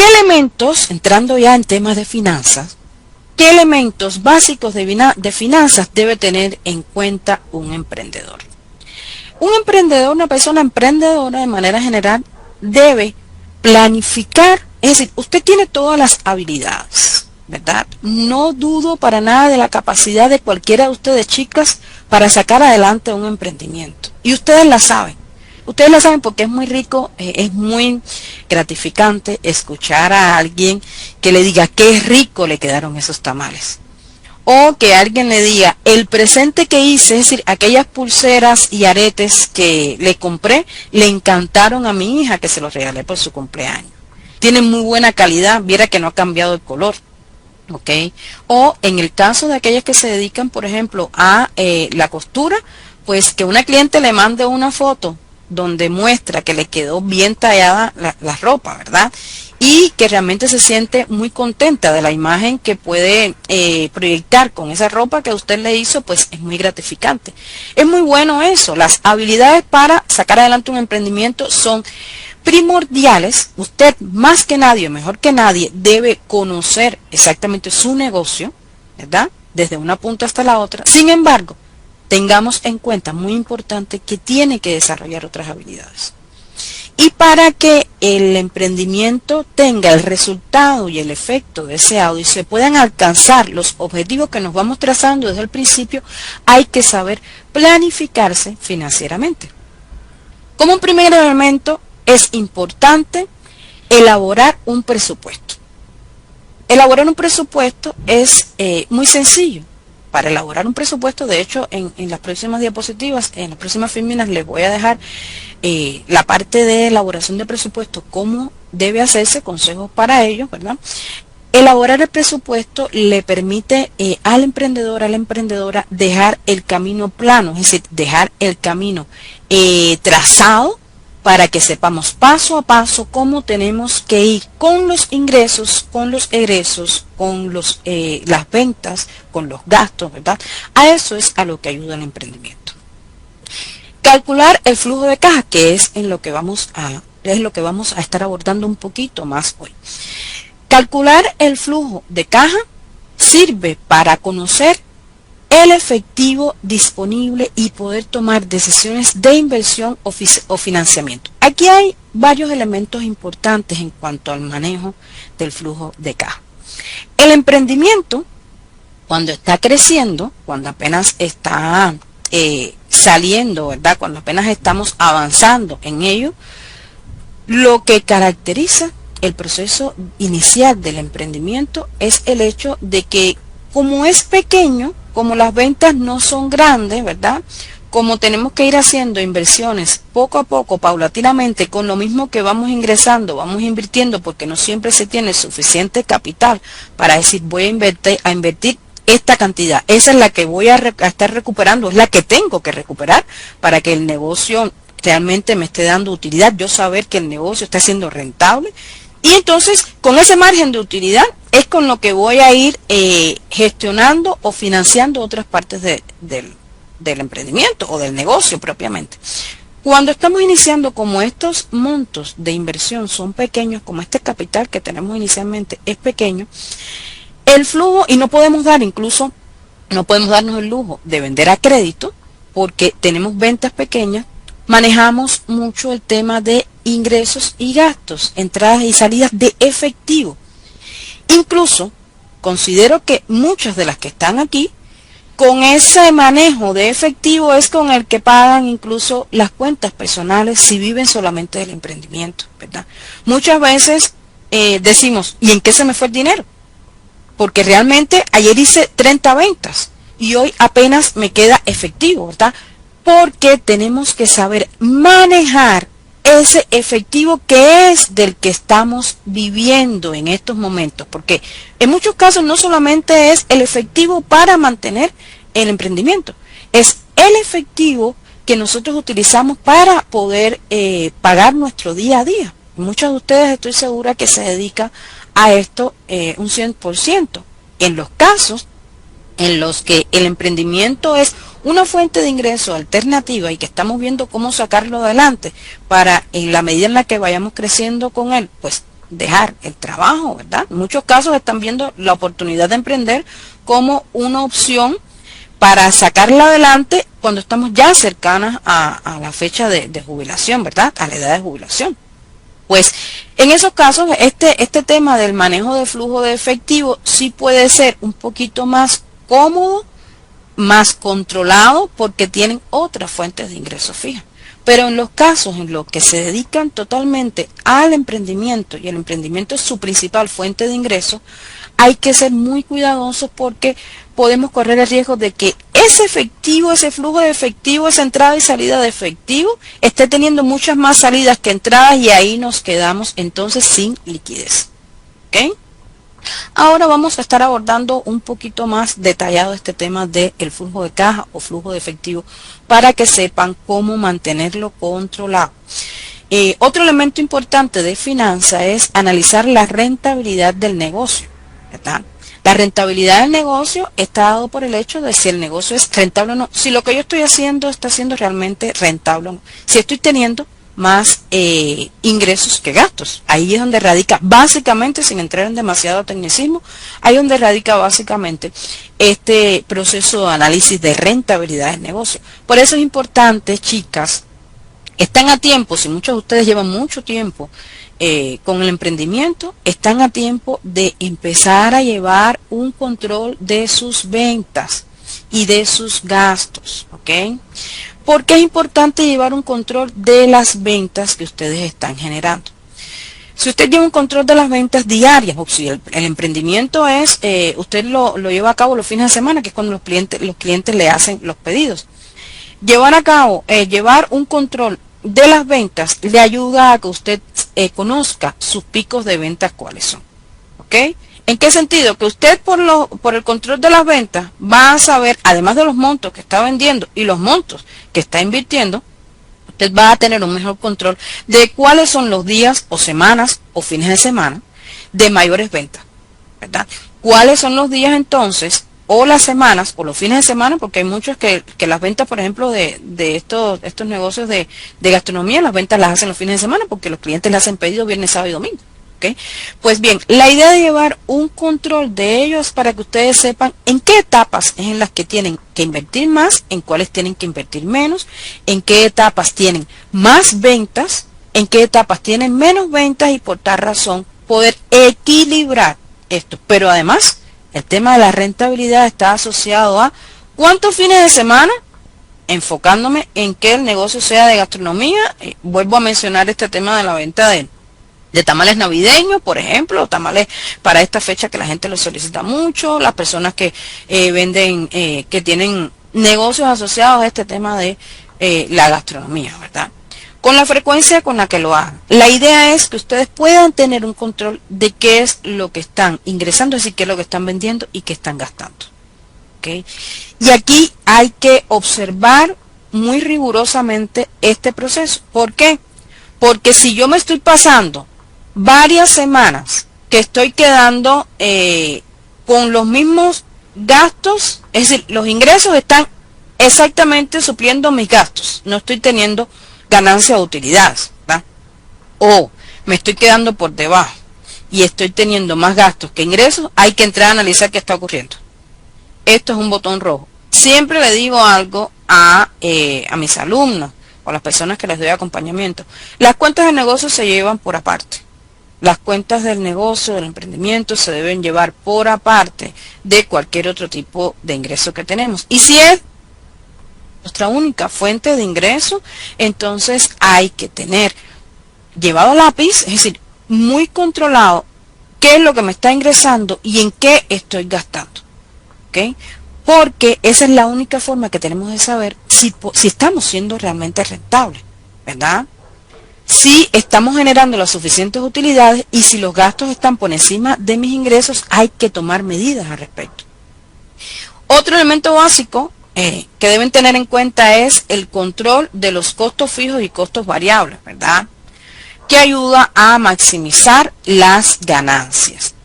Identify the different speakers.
Speaker 1: ¿Qué elementos, entrando ya en temas de finanzas, qué elementos básicos de finanzas debe tener en cuenta un emprendedor? Un emprendedor, una persona emprendedora de manera general, debe planificar, es decir, usted tiene todas las habilidades, ¿verdad? No dudo para nada de la capacidad de cualquiera de ustedes, chicas, para sacar adelante un emprendimiento. Y ustedes la saben. Ustedes la saben porque es muy rico, es muy gratificante escuchar a alguien que le diga qué rico le quedaron esos tamales. O que alguien le diga, el presente que hice, es decir, aquellas pulseras y aretes que le compré, le encantaron a mi hija que se los regalé por su cumpleaños. Tienen muy buena calidad, viera que no ha cambiado el color. ¿Ok? O en el caso de aquellas que se dedican, por ejemplo, a la costura, pues que una cliente le mande una foto donde muestra que le quedó bien tallada la ropa, ¿verdad? Y que realmente se siente muy contenta de la imagen que puede proyectar con esa ropa que usted le hizo, pues es muy gratificante. Es muy bueno eso. Las habilidades para sacar adelante un emprendimiento son primordiales. Usted más que nadie, mejor que nadie, debe conocer exactamente su negocio, ¿verdad? Desde una punta hasta la otra. Sin embargo, tengamos en cuenta, muy importante, que tiene que desarrollar otras habilidades. Y para que el emprendimiento tenga el resultado y el efecto deseado y se puedan alcanzar los objetivos que nos vamos trazando desde el principio, hay que saber planificarse financieramente. Como un primer elemento, es importante elaborar un presupuesto. Elaborar un presupuesto es muy sencillo. Para elaborar un presupuesto, de hecho, en las próximas diapositivas, en las próximas filminas, les voy a dejar la parte de elaboración de presupuesto, cómo debe hacerse, consejos para ello, ¿verdad? Elaborar el presupuesto le permite al emprendedor, a la emprendedora, dejar el camino plano, es decir, dejar el camino trazado para que sepamos paso a paso cómo tenemos que ir con los ingresos, con los egresos, con las ventas, con los gastos, ¿verdad? A eso es a lo que ayuda el emprendimiento. Calcular el flujo de caja, que es lo que vamos a estar abordando un poquito más hoy. Calcular el flujo de caja sirve para conocer el efectivo disponible y poder tomar decisiones de inversión o financiamiento. Aquí hay varios elementos importantes en cuanto al manejo del flujo de caja. El emprendimiento, cuando está creciendo, cuando apenas está saliendo, ¿verdad? Cuando apenas estamos avanzando en ello, lo que caracteriza el proceso inicial del emprendimiento es el hecho de que, como es pequeño, como las ventas no son grandes, ¿verdad? Como tenemos que ir haciendo inversiones poco a poco, paulatinamente, con lo mismo que vamos ingresando, vamos invirtiendo, porque no siempre se tiene suficiente capital para decir voy a invertir esta cantidad. Esa es la que voy a estar recuperando, es la que tengo que recuperar para que el negocio realmente me esté dando utilidad, yo saber que el negocio está siendo rentable. Y entonces, con ese margen de utilidad, es con lo que voy a ir gestionando o financiando otras partes del emprendimiento o del negocio propiamente. Cuando estamos iniciando, como estos montos de inversión son pequeños, como este capital que tenemos inicialmente es pequeño, el flujo, y no podemos darnos el lujo de vender a crédito, porque tenemos ventas pequeñas, manejamos mucho el tema de ingresos y gastos, entradas y salidas de efectivo. Incluso considero que muchas de las que están aquí, con ese manejo de efectivo es con el que pagan incluso las cuentas personales si viven solamente del emprendimiento, ¿verdad? Muchas veces decimos, ¿y en qué se me fue el dinero? Porque realmente ayer hice 30 ventas y hoy apenas me queda efectivo, ¿verdad? Porque tenemos que saber manejar ese efectivo que es del que estamos viviendo en estos momentos, porque en muchos casos no solamente es el efectivo para mantener el emprendimiento, es el efectivo que nosotros utilizamos para poder pagar nuestro día a día. Muchos de ustedes estoy segura que se dedican a esto un 100%. En los casos en los que el emprendimiento es una fuente de ingreso alternativa y que estamos viendo cómo sacarlo adelante para, en la medida en la que vayamos creciendo con él, pues dejar el trabajo, ¿verdad? En muchos casos están viendo la oportunidad de emprender como una opción para sacarla adelante cuando estamos ya cercanas a la fecha de jubilación, ¿verdad? A la edad de jubilación. Pues en esos casos este tema del manejo de flujo de efectivo sí puede ser un poquito más cómodo, más controlado, porque tienen otras fuentes de ingresos fijas. Pero en los casos en los que se dedican totalmente al emprendimiento y el emprendimiento es su principal fuente de ingresos, hay que ser muy cuidadosos porque podemos correr el riesgo de que ese efectivo, ese flujo de efectivo, esa entrada y salida de efectivo esté teniendo muchas más salidas que entradas y ahí nos quedamos entonces sin liquidez. ¿Ok? Ahora vamos a estar abordando un poquito más detallado este tema del flujo de caja o flujo de efectivo para que sepan cómo mantenerlo controlado. Otro elemento importante de finanzas es analizar la rentabilidad del negocio, ¿verdad? La rentabilidad del negocio está dado por el hecho de si el negocio es rentable o no, si lo que yo estoy haciendo está siendo realmente rentable o no, si estoy teniendo más ingresos que gastos. Ahí es donde radica básicamente, sin entrar en demasiado tecnicismo, ahí es donde radica básicamente este proceso de análisis de rentabilidad del negocio. Por eso es importante, chicas, están a tiempo, si muchos de ustedes llevan mucho tiempo con el emprendimiento, están a tiempo de empezar a llevar un control de sus ventas y de sus gastos, ¿ok? Porque es importante llevar un control de las ventas que ustedes están generando. Si usted lleva un control de las ventas diarias, o si el emprendimiento es, usted lo lleva a cabo los fines de semana, que es cuando los clientes le hacen los pedidos. Llevar un control de las ventas le ayuda a que usted conozca sus picos de ventas cuáles son. ¿Ok? ¿En qué sentido? Que usted por el control de las ventas va a saber, además de los montos que está vendiendo y los montos que está invirtiendo, usted va a tener un mejor control de cuáles son los días o semanas o fines de semana de mayores ventas, ¿verdad? ¿Cuáles son los días entonces o las semanas o los fines de semana? Porque hay muchos que las ventas, por ejemplo, de estos negocios de gastronomía, las ventas las hacen los fines de semana porque los clientes le hacen pedido viernes, sábado y domingo. ¿Okay? Pues bien, la idea de llevar un control de ellos es para que ustedes sepan en qué etapas es en las que tienen que invertir más, en cuáles tienen que invertir menos, en qué etapas tienen más ventas, en qué etapas tienen menos ventas y por tal razón poder equilibrar esto. Pero además, el tema de la rentabilidad está asociado a cuántos fines de semana, enfocándome en que el negocio sea de gastronomía. Vuelvo a mencionar este tema de la venta de tamales navideños, por ejemplo, tamales para esta fecha que la gente lo solicita mucho, las personas que venden, que tienen negocios asociados a este tema de la gastronomía, ¿verdad? Con la frecuencia con la que lo hagan. La idea es que ustedes puedan tener un control de qué es lo que están ingresando, es decir, qué es lo que están vendiendo y qué están gastando. ¿Okay? Y aquí hay que observar muy rigurosamente este proceso. ¿Por qué? Porque si yo me estoy pasando varias semanas que estoy quedando con los mismos gastos, es decir, los ingresos están exactamente supliendo mis gastos, no estoy teniendo ganancias o utilidades, ¿verdad? O me estoy quedando por debajo y estoy teniendo más gastos que ingresos, hay que entrar a analizar qué está ocurriendo. Esto es un botón rojo. Siempre le digo algo a mis alumnos o a las personas que les doy acompañamiento. Las cuentas de negocio se llevan por aparte. Las cuentas del negocio, del emprendimiento, se deben llevar por aparte de cualquier otro tipo de ingreso que tenemos. Y si es nuestra única fuente de ingreso, entonces hay que tener llevado a lápiz, es decir, muy controlado qué es lo que me está ingresando y en qué estoy gastando. ¿Ok? Porque esa es la única forma que tenemos de saber si estamos siendo realmente rentables, ¿verdad? Si estamos generando las suficientes utilidades y si los gastos están por encima de mis ingresos, hay que tomar medidas al respecto. Otro elemento básico que deben tener en cuenta es el control de los costos fijos y costos variables, ¿verdad? Que ayuda a maximizar las ganancias.